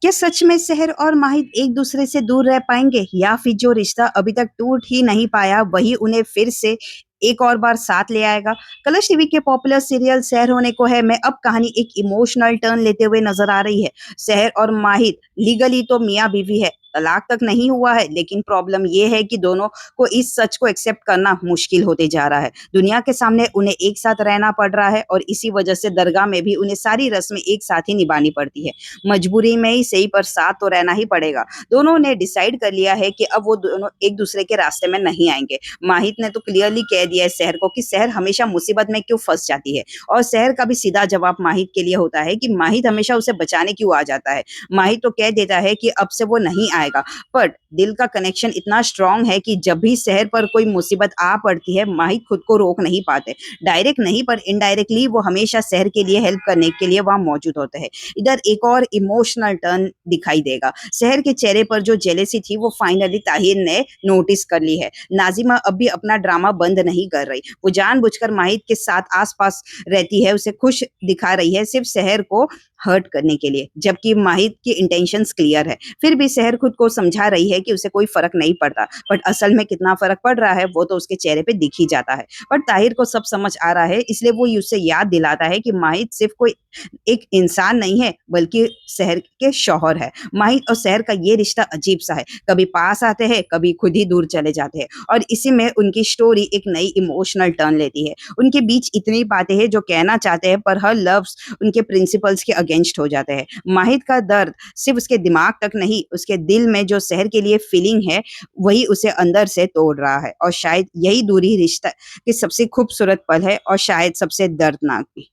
क्या सच में शहर और माहित एक दूसरे से दूर रह पाएंगे या फिर जो रिश्ता अभी तक टूट ही नहीं पाया वही उन्हें फिर से एक और बार साथ ले आएगा। कलर्स टीवी के पॉपुलर सीरियल शहर होने को है में अब कहानी एक इमोशनल टर्न लेते हुए नजर आ रही है। शहर और माहित लीगली तो मियाँ बीवी है, तलाक तक नहीं हुआ है, लेकिन प्रॉब्लम ये है कि दोनों को इस सच को एक्सेप्ट करना मुश्किल होते जा रहा है। दुनिया के सामने उन्हें एक साथ रहना पड़ रहा है और इसी वजह से दरगाह में भी उन्हें सारी रस्में एक साथ ही निभानी पड़ती है। मजबूरी में ही सही, पर साथ तो रहना ही पड़ेगा। दोनों ने डिसाइड कर लिया है कि अब वो दोनों एक दूसरे के रास्ते में नहीं आएंगे। माहित ने तो क्लियरली कह दिया है शहर को कि शहर हमेशा मुसीबत में क्यों फंस जाती है, और शहर का भी सीधा जवाब माहित के लिए होता है कि माहित हमेशा उसे बचाने क्यों आ जाता है। माहित तो कह देता है कि अब से वो नहीं आएगा, बट दिल का कनेक्शन इतना स्ट्रांग है कि जब भी शहर पर कोई मुसीबत आ पड़ती है माहित खुद को रोक नहीं पाते। डायरेक्ट नहीं पर इनडायरेक्टली वो हमेशा शहर के लिए हेल्प करने के लिए वहां मौजूद होते हैं। इधर एक और इमोशनल टर्न दिखाई देगा। शहर के चेहरे पर जो जेलेसी थी वो फाइनली ताहिर ने नोटिस कर ली है। नाजिमा अब भी अपना ड्रामा बंद नहीं कर रही। वो जानबूझकर माहित के साथ आसपास रहती है, उसे खुश दिखा रही है सिर्फ शहर को हर्ट करने के लिए, जबकि माहित की इंटेंशंस क्लियर है। फिर भी शहर खुद को समझा रही है कि उसे कोई फर्क नहीं पड़ता, बट असल में कितना फर्क पड़ रहा है वो तो उसके चेहरे पे दिख ही जाता है। बट ताहिर को सब समझ आ रहा है, इसलिए वो उसे याद दिलाता है कि माहित सिर्फ कोई एक इंसान नहीं है बल्कि शहर के शौहर है। माहित और शहर का ये रिश्ता अजीब सा है, कभी पास आते हैं कभी खुद ही दूर चले जाते हैं, और इसी में उनकी स्टोरी एक नई इमोशनल टर्न लेती है। उनके बीच इतनी बातें हैं जो कहना चाहते हैं, पर हर लफ्ज उनके प्रिंसिपल्स के अगेंस्ट हो जाते हैं। माहित का दर्द सिर्फ उसके दिमाग तक नहीं, उसके दिल में जो शहर के लिए फीलिंग है वही उसे अंदर से तोड़ रहा है, और शायद यही दूरी रिश्ता की सबसे खूबसूरत पल है और शायद सबसे दर्दनाक भी।